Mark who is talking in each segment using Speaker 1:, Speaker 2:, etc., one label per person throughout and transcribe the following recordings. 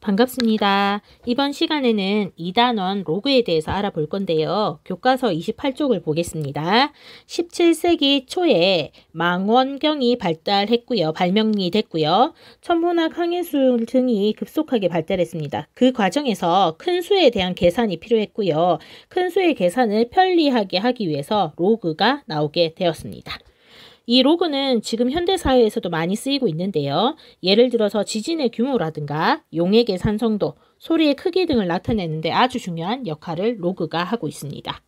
Speaker 1: 반갑습니다. 이번 시간에는 2단원 로그에 대해서 알아볼 건데요. 교과서 28쪽을 보겠습니다. 17세기 초에 망원경이 발명이 됐고요. 천문학, 항해술 등이 급속하게 발달했습니다. 그 과정에서 큰 수에 대한 계산이 필요했고요. 큰 수의 계산을 편리하게 하기 위해서 로그가 나오게 되었습니다. 이 로그는 지금 현대사회에서도 많이 쓰이고 있는데요. 예를 들어서 지진의 규모라든가 용액의 산성도, 소리의 크기 등을 나타내는데 아주 중요한 역할을 로그가 하고 있습니다.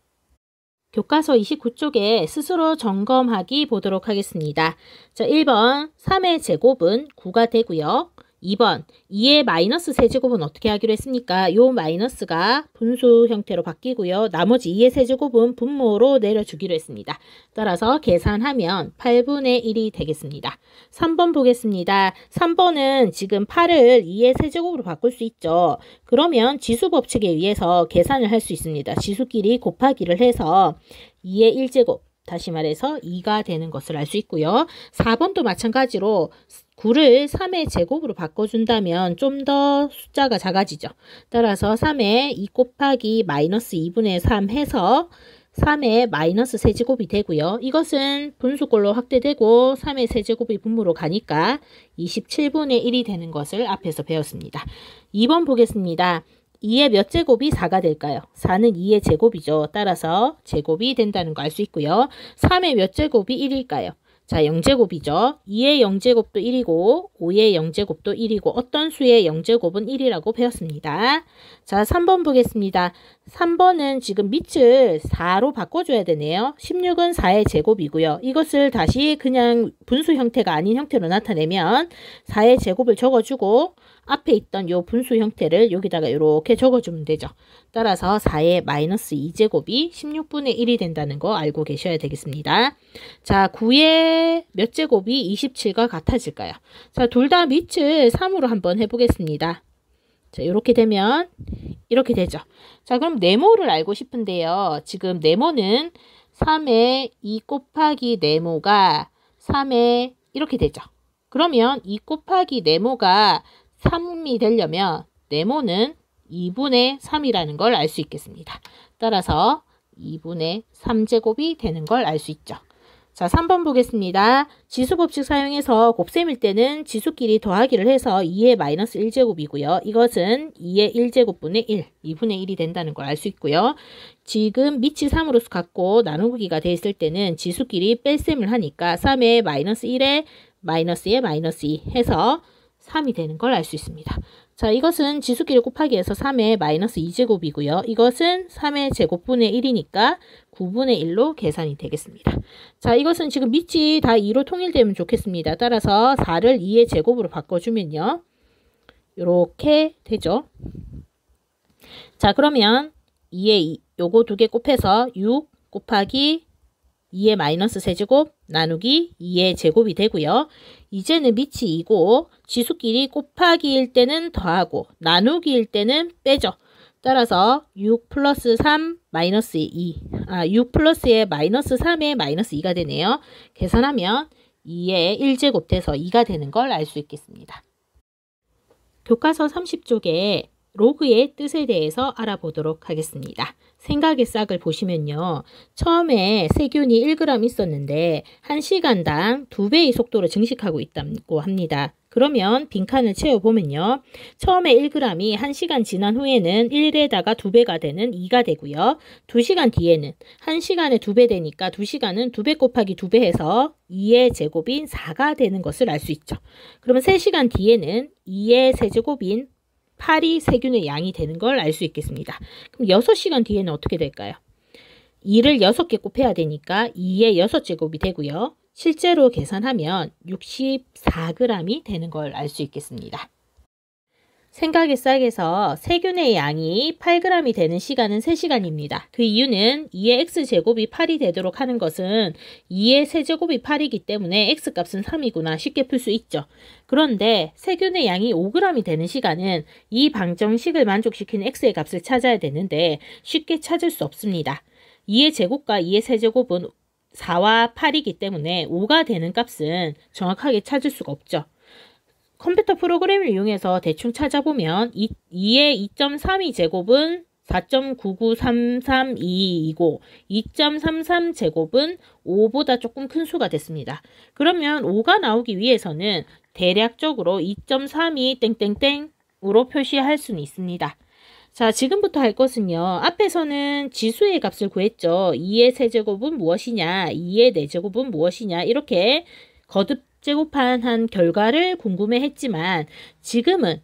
Speaker 1: 교과서 29쪽에 스스로 점검하기 보도록 하겠습니다. 자, 1번 3의 제곱은 9가 되고요. 2번 2의 마이너스 세제곱은 어떻게 하기로 했습니까? 요 마이너스가 분수 형태로 바뀌고요. 나머지 2의 세제곱은 분모로 내려주기로 했습니다. 따라서 계산하면 8분의 1이 되겠습니다. 3번 보겠습니다. 3번은 지금 8을 2의 세제곱으로 바꿀 수 있죠. 그러면 지수법칙에 의해서 계산을 할 수 있습니다. 지수끼리 곱하기를 해서 2의 1제곱, 다시 말해서 2가 되는 것을 알 수 있고요. 4번도 마찬가지로 9를 3의 제곱으로 바꿔준다면 좀 더 숫자가 작아지죠. 따라서 3에 2 곱하기 마이너스 2분의 3 해서 3의 마이너스 세제곱이 되고요. 이것은 분수꼴로 확대되고 3의 세제곱이 분모로 가니까 27분의 1이 되는 것을 앞에서 배웠습니다. 2번 보겠습니다. 2의 몇 제곱이 4가 될까요? 4는 2의 제곱이죠. 따라서 제곱이 된다는 거 알 수 있고요. 3의 몇 제곱이 1일까요? 자, 0제곱이죠. 2의 0제곱도 1이고 5의 0제곱도 1이고 어떤 수의 0제곱은 1이라고 배웠습니다. 자, 3번 보겠습니다. 3번은 지금 밑을 4로 바꿔줘야 되네요. 16은 4의 제곱이고요. 이것을 다시 그냥 분수 형태가 아닌 형태로 나타내면 4의 제곱을 적어주고 앞에 있던 요 분수 형태를 여기다가 이렇게 적어주면 되죠. 따라서 4의 마이너스 2제곱이 16분의 1이 된다는 거 알고 계셔야 되겠습니다. 자, 9의 몇 제곱이 27과 같아질까요? 자, 둘 다 밑을 3으로 한번 해보겠습니다. 자, 이렇게 되면 이렇게 되죠. 자, 그럼 네모를 알고 싶은데요. 지금 네모는 3의 2 곱하기 네모가 3의 이렇게 되죠. 그러면 2 곱하기 네모가 3이 되려면 네모는 2분의 3이라는 걸 알 수 있겠습니다. 따라서 2분의 3제곱이 되는 걸 알 수 있죠. 자, 3번 보겠습니다. 지수법칙 사용해서 곱셈일 때는 지수끼리 더하기를 해서 2의 마이너스 1제곱이고요. 이것은 2의 1제곱분의 1, 2분의 1이 된다는 걸 알 수 있고요. 지금 밑이 3으로 갖고 나누기가 돼 있을 때는 지수끼리 뺄셈을 하니까 3의 마이너스 1에 마이너스에 마이너스 2 해서 3이 되는 걸 알 수 있습니다. 자, 이것은 지수끼리 곱하기해서 3의 마이너스 2제곱이고요. 이것은 3의 제곱분의 1이니까 9분의 1로 계산이 되겠습니다. 자, 이것은 지금 밑이 다 2로 통일되면 좋겠습니다. 따라서 4를 2의 제곱으로 바꿔주면요. 이렇게 되죠. 자, 그러면 2의 2, 요거 두 개 곱해서 6 곱하기 2의 마이너스 세제곱 나누기 2의 제곱이 되고요. 이제는 밑이 2고 지수끼리 곱하기일 때는 더하고 나누기일 때는 빼죠. 따라서 6 플러스 3 마이너스 2, 6 플러스에 마이너스 3에 마이너스 2가 되네요. 계산하면 2의 1제곱 돼서 2가 되는 걸 알 수 있겠습니다. 교과서 30쪽에 로그의 뜻에 대해서 알아보도록 하겠습니다. 생각의 싹을 보시면요. 처음에 세균이 1g 있었는데 1시간당 2배의 속도로 증식하고 있다고 합니다. 그러면 빈칸을 채워보면요. 처음에 1g이 1시간 지난 후에는 1에다가 2배가 되는 2가 되고요. 2시간 뒤에는 1시간에 2배 되니까 2시간은 2배 곱하기 2배 해서 2의 제곱인 4가 되는 것을 알 수 있죠. 그러면 3시간 뒤에는 2의 세제곱인 8이 세균의 양이 되는 걸 알 수 있겠습니다. 그럼 6시간 뒤에는 어떻게 될까요? 2를 6개 곱해야 되니까 2의 6제곱이 되고요. 실제로 계산하면 64g이 되는 걸 알 수 있겠습니다. 생각의 싹에서 세균의 양이 8g이 되는 시간은 3시간입니다. 그 이유는 2의 x제곱이 8이 되도록 하는 것은 2의 세제곱이 8이기 때문에 x값은 3이구나 쉽게 풀 수 있죠. 그런데 세균의 양이 5g이 되는 시간은 이 방정식을 만족시키는 x의 값을 찾아야 되는데 쉽게 찾을 수 없습니다. 2의 제곱과 2의 세제곱은 4와 8이기 때문에 5가 되는 값은 정확하게 찾을 수가 없죠. 컴퓨터 프로그램을 이용해서 대충 찾아보면 2의 2.32 제곱은 4.99332이고 2.33 제곱은 5보다 조금 큰 수가 됐습니다. 그러면 5가 나오기 위해서는 대략적으로 2.32 땡땡땡으로 표시할 수는 있습니다. 자, 지금부터 할 것은요. 앞에서는 지수의 값을 구했죠. 2의 세제곱은 무엇이냐, 2의 4제곱은 무엇이냐, 이렇게 거듭 제곱한 결과를 궁금해했지만 지금은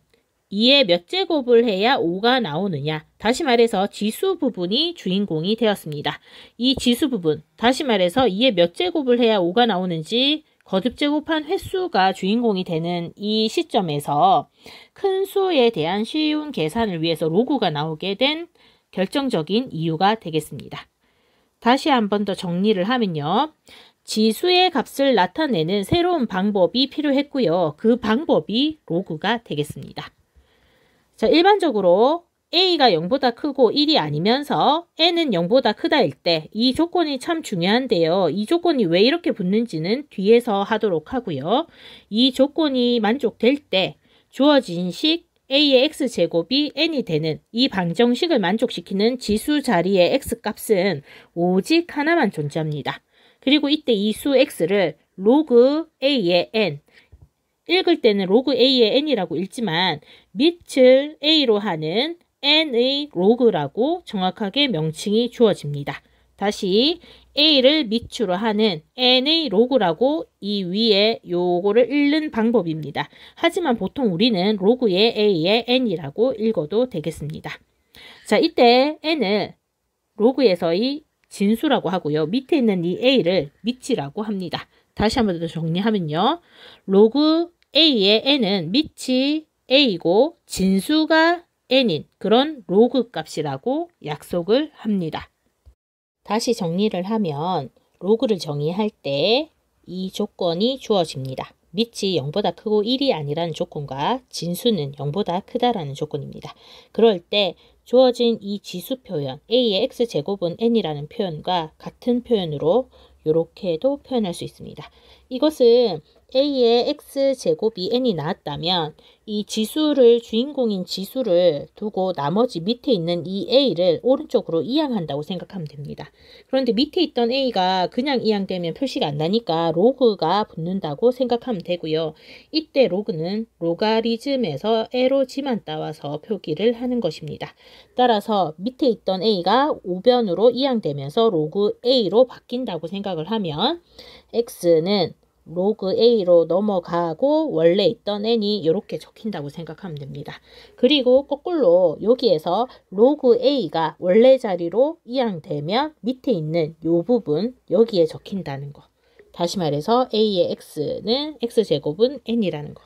Speaker 1: 2의 몇 제곱을 해야 5가 나오느냐, 다시 말해서 지수 부분이 주인공이 되었습니다. 이 지수 부분, 다시 말해서 2의 몇 제곱을 해야 5가 나오는지 거듭 제곱한 횟수가 주인공이 되는 이 시점에서 큰 수에 대한 쉬운 계산을 위해서 로그가 나오게 된 결정적인 이유가 되겠습니다. 다시 한 번 더 정리를 하면요. 지수의 값을 나타내는 새로운 방법이 필요했고요. 그 방법이 로그가 되겠습니다. 자, 일반적으로 a가 0보다 크고 1이 아니면서 n은 0보다 크다일 때 이 조건이 참 중요한데요. 이 조건이 왜 이렇게 붙는지는 뒤에서 하도록 하고요. 이 조건이 만족될 때 주어진 식 a의 x제곱이 n이 되는 이 방정식을 만족시키는 지수 자리의 x값은 오직 하나만 존재합니다. 그리고 이때 이 수 x를 로그 a의 n, 읽을 때는 로그 a의 n이라고 읽지만 밑을 a로 하는 n의 로그라고 정확하게 명칭이 주어집니다. 다시 a를 밑으로 하는 n의 로그라고 이 위에 요거를 읽는 방법입니다. 하지만 보통 우리는 로그의 a의 n이라고 읽어도 되겠습니다. 자, 이때 n을 로그에서의 진수라고 하고요. 밑에 있는 이 a를 밑이라고 합니다. 다시 한번 더 정리하면요. 로그 a의 n은 밑이 a이고 진수가 n인 그런 로그 값이라고 약속을 합니다. 다시 정리를 하면 로그를 정의할 때 이 조건이 주어집니다. 밑이 0보다 크고 1이 아니라는 조건과 진수는 0보다 크다라는 조건입니다. 그럴 때 주어진 이 지수 표현 a의 x제곱은 n이라는 표현과 같은 표현으로 이렇게도 표현할 수 있습니다. 이것은 a의 x제곱이 n이 나왔다면 이 지수를 주인공인 지수를 두고 나머지 밑에 있는 이 a를 오른쪽으로 이항한다고 생각하면 됩니다. 그런데 밑에 있던 a가 그냥 이항되면 표시가 안 나니까 로그가 붙는다고 생각하면 되고요. 이때 로그는 로가리즘에서 에로지만 따와서 표기를 하는 것입니다. 따라서 밑에 있던 a가 우변으로 이항되면서 로그 a로 바뀐다고 생각을 하면 x는 로그 a로 넘어가고 원래 있던 n이 이렇게 적힌다고 생각하면 됩니다. 그리고 거꾸로 여기에서 로그 a가 원래 자리로 이항되면 밑에 있는 이 부분 여기에 적힌다는 거. 다시 말해서 a의 x는 x제곱은 n이라는 거.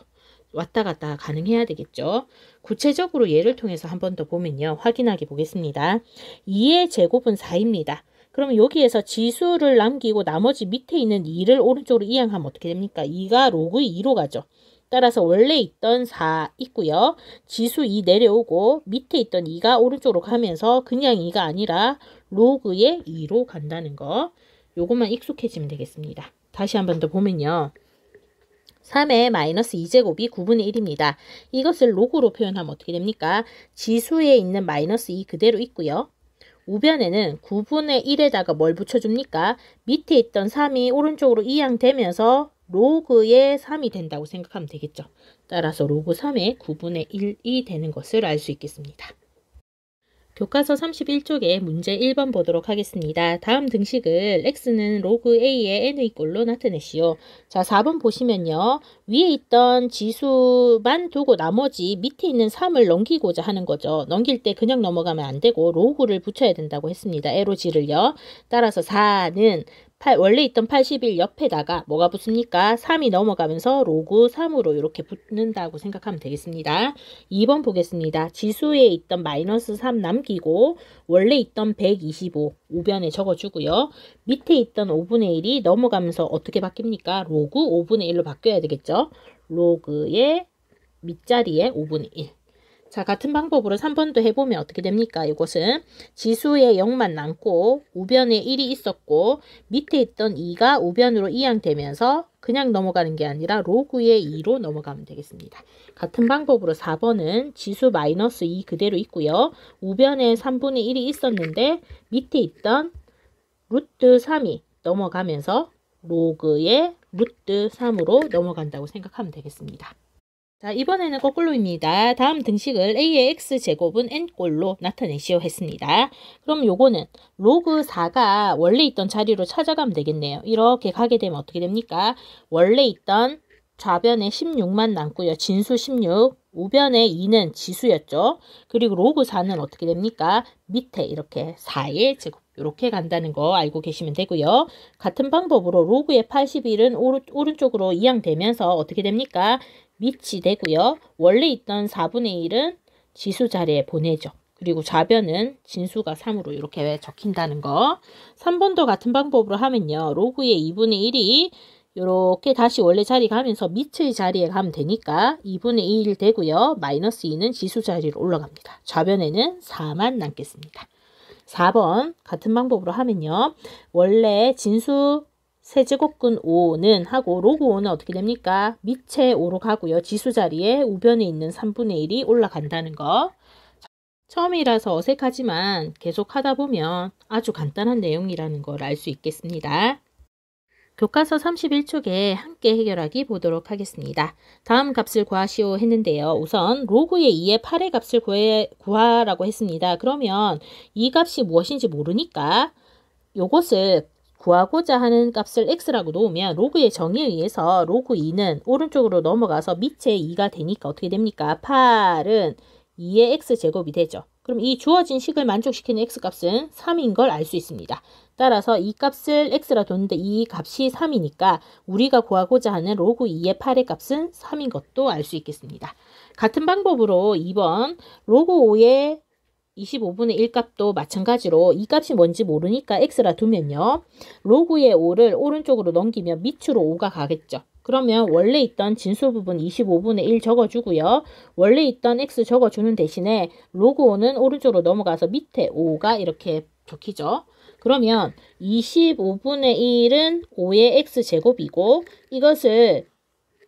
Speaker 1: 왔다 갔다 가능해야 되겠죠. 구체적으로 예를 통해서 한 번 더 보면요. 확인하게 보겠습니다. 2의 제곱은 4입니다. 그러면 여기에서 지수를 남기고 나머지 밑에 있는 2를 오른쪽으로 이항하면 어떻게 됩니까? 2가 로그 2로 가죠. 따라서 원래 있던 4 있고요. 지수 2 내려오고 밑에 있던 2가 오른쪽으로 가면서 그냥 2가 아니라 로그의 2로 간다는 거. 요것만 익숙해지면 되겠습니다. 다시 한 번 더 보면요. 3의 마이너스 2제곱이 9분의 1입니다. 이것을 로그로 표현하면 어떻게 됩니까? 지수에 있는 마이너스 2 그대로 있고요. 우변에는 9분의 1에다가 뭘 붙여줍니까? 밑에 있던 3이 오른쪽으로 이항되면서 로그의 3이 된다고 생각하면 되겠죠. 따라서 로그 3의 9분의 1이 되는 것을 알 수 있겠습니다. 교과서 31쪽에 문제 1번 보도록 하겠습니다. 다음 등식을 x는 로그 a의 n의 꼴로 나타내시오. 자, 4번 보시면요. 위에 있던 지수만 두고 나머지 밑에 있는 3을 넘기고자 하는 거죠. 넘길 때 그냥 넘어가면 안 되고 로그를 붙여야 된다고 했습니다. LOG를요. 따라서 4는 원래 있던 81 옆에다가 뭐가 붙습니까? 3이 넘어가면서 로그 3으로 이렇게 붙는다고 생각하면 되겠습니다. 2번 보겠습니다. 지수에 있던 마이너스 3 남기고 원래 있던 125 우변에 적어주고요. 밑에 있던 5분의 1이 넘어가면서 어떻게 바뀝니까? 로그 5분의 1로 바뀌어야 되겠죠? 로그의 밑자리에 5분의 1. 자, 같은 방법으로 3번도 해보면 어떻게 됩니까? 이것은 지수에 0만 남고 우변에 1이 있었고 밑에 있던 2가 우변으로 이항되면서 그냥 넘어가는 게 아니라 로그의 2로 넘어가면 되겠습니다. 같은 방법으로 4번은 지수 마이너스 2 그대로 있고요. 우변에 3분의 1이 있었는데 밑에 있던 루트 3이 넘어가면서 로그의 루트 3으로 넘어간다고 생각하면 되겠습니다. 자, 이번에는 거꾸로입니다. 다음 등식을 a의 x제곱은 n꼴로 나타내시오 했습니다. 그럼 요거는 로그 4가 원래 있던 자리로 찾아가면 되겠네요. 이렇게 가게 되면 어떻게 됩니까? 원래 있던 좌변에 16만 남고요. 진수 16, 우변에 2는 지수였죠. 그리고 로그 4는 어떻게 됩니까? 밑에 이렇게 4의 제곱 이렇게 간다는 거 알고 계시면 되고요. 같은 방법으로 로그의 81은 오른쪽으로 이양되면서 어떻게 됩니까? 밑이 되고요. 원래 있던 4분의 1은 지수 자리에 보내죠. 그리고 좌변은 진수가 3으로 이렇게 적힌다는 거. 3번도 같은 방법으로 하면요. 로그의 2분의 1이 이렇게 다시 원래 자리 가면서 밑의 자리에 가면 되니까 2분의 1 되고요. 마이너스 2는 지수 자리로 올라갑니다. 좌변에는 4만 남겠습니다. 4번 같은 방법으로 하면요. 원래 진수 세제곱근 5는 하고 로그 5는 어떻게 됩니까? 밑에 5로 가고요. 지수 자리에 우변에 있는 3분의 1이 올라간다는 거. 처음이라서 어색하지만 계속 하다 보면 아주 간단한 내용이라는 걸 알 수 있겠습니다. 교과서 31쪽에 함께 해결하기 보도록 하겠습니다. 다음 값을 구하시오 했는데요. 우선 로그의 2의 8의 값을 구하라고 했습니다. 그러면 이 값이 무엇인지 모르니까 요것을 구하고자 하는 값을 x라고 놓으면 로그의 정의에 의해서 로그 2는 오른쪽으로 넘어가서 밑에 2가 되니까 어떻게 됩니까? 8은 2의 x제곱이 되죠. 그럼 이 주어진 식을 만족시키는 x값은 3인 걸 알 수 있습니다. 따라서 이 값을 x라 뒀는데 이 값이 3이니까 우리가 구하고자 하는 로그 2의 8의 값은 3인 것도 알 수 있겠습니다. 같은 방법으로 2번 로그 5의 25분의 1 값도 마찬가지로 이 값이 뭔지 모르니까 x라 두면요. 로그의 5를 오른쪽으로 넘기면 밑으로 5가 가겠죠. 그러면 원래 있던 진수 부분 25분의 1 적어주고요. 원래 있던 x 적어주는 대신에 로그 5는 오른쪽으로 넘어가서 밑에 5가 이렇게 적히죠. 그러면 25분의 1은 5의 x제곱이고 이것을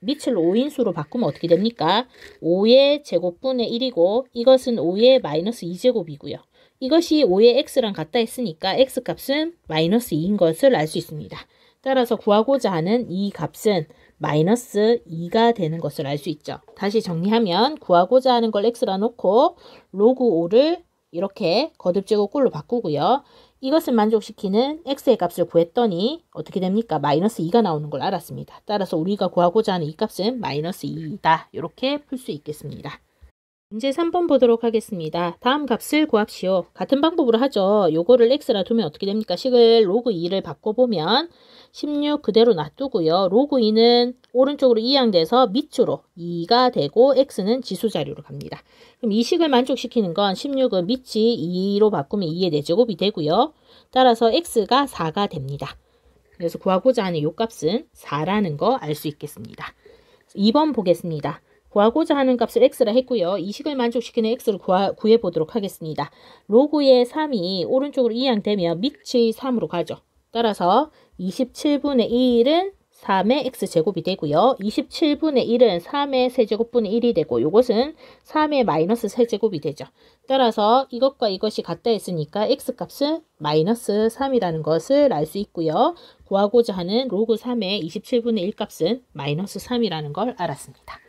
Speaker 1: 밑을 5인수로 바꾸면 어떻게 됩니까? 5의 제곱분의 1이고 이것은 5의 마이너스 2제곱이고요. 이것이 5의 x랑 같다 했으니까 x값은 마이너스 2인 것을 알 수 있습니다. 따라서 구하고자 하는 이 값은 마이너스 2가 되는 것을 알 수 있죠. 다시 정리하면 구하고자 하는 걸 x라 놓고 로그 5를 이렇게 거듭제곱꼴로 바꾸고요. 이것을 만족시키는 x의 값을 구했더니 어떻게 됩니까? 마이너스 2가 나오는 걸 알았습니다. 따라서 우리가 구하고자 하는 이 값은 마이너스 2이다. 이렇게 풀 수 있겠습니다. 문제 3번 보도록 하겠습니다. 다음 값을 구합시오. 같은 방법으로 하죠. 요거를 x라 두면 어떻게 됩니까? 식을 로그 2를 바꿔보면 16 그대로 놔두고요. 로그 2는 오른쪽으로 이양돼서 밑으로 2가 되고 x는 지수 자리로 갑니다. 그럼 이 식을 만족시키는 건 16은 밑이 2로 바꾸면 2의 4제곱이 되고요. 따라서 x가 4가 됩니다. 그래서 구하고자 하는 요 값은 4라는 거 알 수 있겠습니다. 2번 보겠습니다. 구하고자 하는 값을 x라 했고요. 이 식을 만족시키는 x를 구해보도록 하겠습니다. 로그의 3이 오른쪽으로 이양되면 밑이 3으로 가죠. 따라서 27분의 1은 3의 x제곱이 되고요. 27분의 1은 3의 세제곱분의 1이 되고 이것은 3의 마이너스 세제곱이 되죠. 따라서 이것과 이것이 같다 했으니까 x값은 마이너스 3이라는 것을 알 수 있고요. 구하고자 하는 로그 3의 27분의 1 값은 마이너스 3이라는 걸 알았습니다.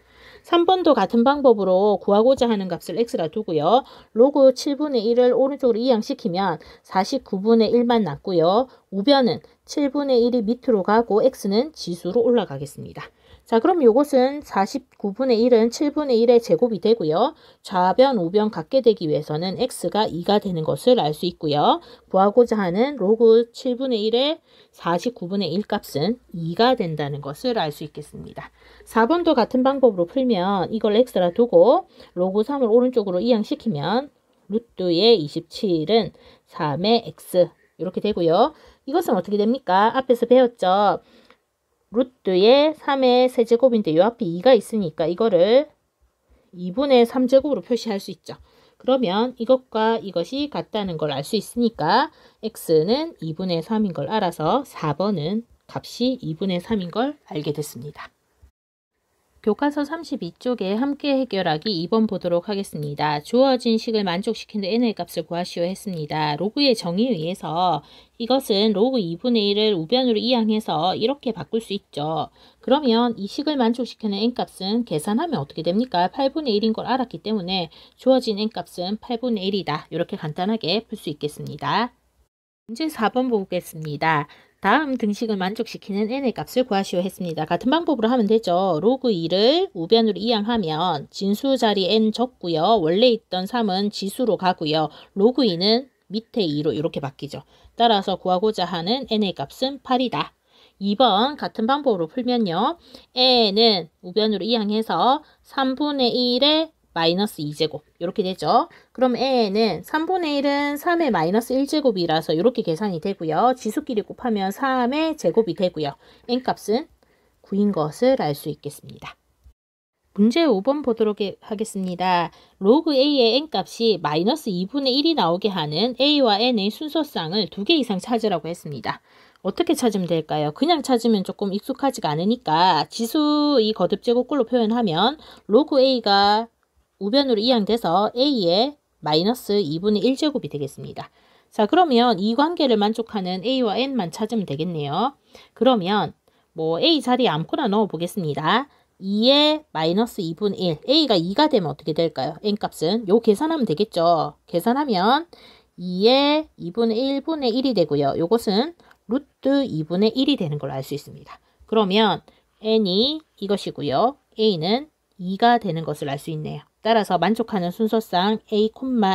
Speaker 1: 3번도 같은 방법으로 구하고자 하는 값을 x라 두고요. 로그 7분의 1을 오른쪽으로 이양시키면 49분의 1만 남고요. 우변은 7분의 1이 밑으로 가고 x는 지수로 올라가겠습니다. 자, 그럼 이것은 49분의 1은 7분의 1의 제곱이 되고요. 좌변, 우변 같게 되기 위해서는 x가 2가 되는 것을 알 수 있고요. 구하고자 하는 로그 7분의 1의 49분의 1 값은 2가 된다는 것을 알 수 있겠습니다. 4번도 같은 방법으로 풀면 이걸 x라 두고 로그 3을 오른쪽으로 이양시키면 루트의 27은 3의 x 이렇게 되고요. 이것은 어떻게 됩니까? 앞에서 배웠죠. 루트의 3의 세제곱인데 이 앞에 2가 있으니까 이거를 2분의 3제곱으로 표시할 수 있죠. 그러면 이것과 이것이 같다는 걸 알 수 있으니까 x는 2분의 3인 걸 알아서 4번은 값이 2분의 3인 걸 알게 됐습니다. 교과서 32쪽에 함께 해결하기 2번 보도록 하겠습니다. 주어진 식을 만족시키는 n의 값을 구하시오 했습니다. 로그의 정의에 의해서 이것은 로그 2분의 1을 우변으로 이항해서 이렇게 바꿀 수 있죠. 그러면 이 식을 만족시키는 n값은 계산하면 어떻게 됩니까? 8분의 1인 걸 알았기 때문에 주어진 n값은 8분의 1이다. 이렇게 간단하게 풀 수 있겠습니다. 문제 4번 보겠습니다. 다음 등식을 만족시키는 n의 값을 구하시오 했습니다. 같은 방법으로 하면 되죠. 로그 2를 우변으로 이항하면 진수 자리 n 적고요. 원래 있던 3은 지수로 가고요. 로그 2는 밑에 2로 이렇게 바뀌죠. 따라서 구하고자 하는 n의 값은 8이다. 2번 같은 방법으로 풀면요. n은 우변으로 이항해서 3분의 1의 마이너스 2제곱 이렇게 되죠. 그럼 n은 3분의 1은 3의 마이너스 1제곱이라서 이렇게 계산이 되고요. 지수끼리 곱하면 3의 제곱이 되고요. n값은 9인 것을 알 수 있겠습니다. 문제 5번 보도록 하겠습니다. 로그 a의 n값이 마이너스 2분의 1이 나오게 하는 a와 n의 순서쌍을 2개 이상 찾으라고 했습니다. 어떻게 찾으면 될까요? 그냥 찾으면 조금 익숙하지가 않으니까 지수 이 거듭 제곱꼴로 표현하면 로그 a가 우변으로 이항돼서 a의 마이너스 2분의 1제곱이 되겠습니다. 자, 그러면 이 관계를 만족하는 a와 n만 찾으면 되겠네요. 그러면 a 자리에 아무거나 넣어 보겠습니다. 2의 마이너스 2분의 1, a가 2가 되면 어떻게 될까요? n값은 요 계산하면 되겠죠. 계산하면 2의 2분의 1분의 1이 되고요. 요것은 루트 2분의 1이 되는 걸 알 수 있습니다. 그러면 n이 이것이고요. a는 2가 되는 것을 알 수 있네요. 따라서 만족하는 순서쌍 a,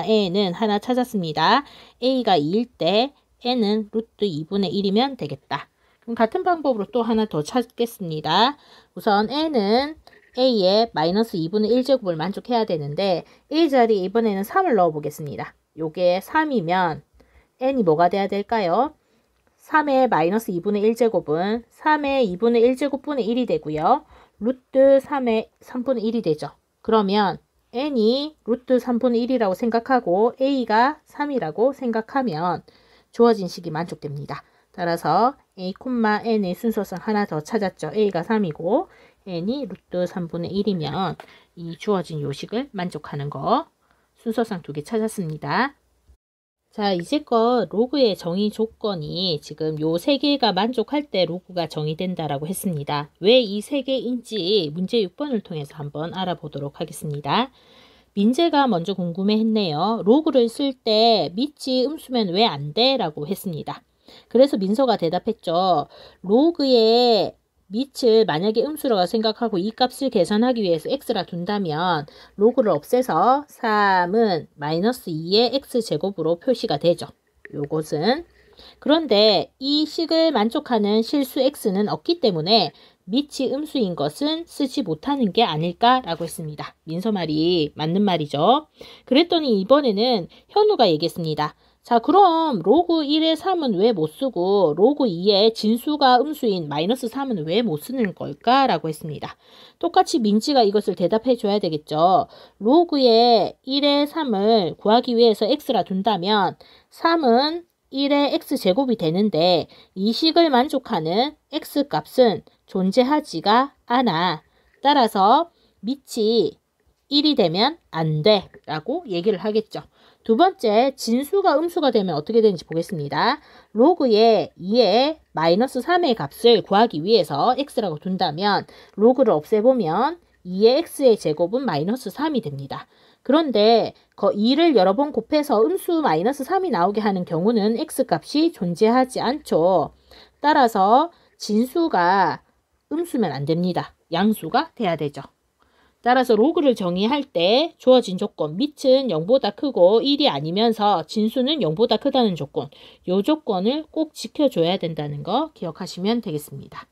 Speaker 1: n은 하나 찾았습니다. a가 2일 때 n은 루트 2분의 1이면 되겠다. 그럼 같은 방법으로 또 하나 더 찾겠습니다. 우선 n은 a의 마이너스 2분의 1제곱을 만족해야 되는데 a 자리에 이번에는 3을 넣어 보겠습니다. 요게 3이면 n이 뭐가 돼야 될까요? 3의 마이너스 2분의 1제곱은 3의 2분의 1제곱분의 1이 되고요. 루트 3의 3분의 1이 되죠. 그러면 n이 루트 3분의 1이라고 생각하고 a가 3이라고 생각하면 주어진 식이 만족됩니다. 따라서 a, n의 순서상 하나 더 찾았죠. a가 3이고 n이 루트 3분의 1이면 이 주어진 요식을 만족하는 거 순서상 2개 찾았습니다. 자, 이제껏 로그의 정의 조건이 지금 요 3개가 만족할 때 로그가 정의된다라고 했습니다. 왜 이 3개인지 문제 6번을 통해서 한번 알아보도록 하겠습니다. 민재가 먼저 궁금해했네요. 로그를 쓸 때 밑이 음수면 왜 안 돼? 라고 했습니다. 그래서 민서가 대답했죠. 로그의 밑을 만약에 음수라고 생각하고 이 값을 계산하기 위해서 x라 둔다면 로그를 없애서 3은 마이너스 2의 x제곱으로 표시가 되죠. 요것은. 그런데 이 식을 만족하는 실수 x는 없기 때문에 밑이 음수인 것은 쓰지 못하는 게 아닐까라고 했습니다. 민서 말이 맞는 말이죠. 그랬더니 이번에는 현우가 얘기했습니다. 자, 그럼 로그 1의 3은 왜 못 쓰고 로그 2의 진수가 음수인 마이너스 3은 왜 못 쓰는 걸까? 라고 했습니다. 똑같이 민지가 이것을 대답해 줘야 되겠죠. 로그의 1의 3을 구하기 위해서 x라 둔다면 3은 1의 x제곱이 되는데 이 식을 만족하는 x값은 존재하지가 않아. 따라서 밑이 1이 되면 안 돼 라고 얘기를 하겠죠. 두 번째, 진수가 음수가 되면 어떻게 되는지 보겠습니다. 로그의 2의 마이너스 3의 값을 구하기 위해서 x라고 둔다면 로그를 없애보면 2의 x의 제곱은 마이너스 3이 됩니다. 그런데 2를 여러 번 곱해서 음수 마이너스 3이 나오게 하는 경우는 x값이 존재하지 않죠. 따라서 진수가 음수면 안 됩니다. 양수가 돼야 되죠. 따라서 로그를 정의할 때 주어진 조건 밑은 0보다 크고 1이 아니면서 진수는 0보다 크다는 조건, 이 조건을 꼭 지켜줘야 된다는 거 기억하시면 되겠습니다.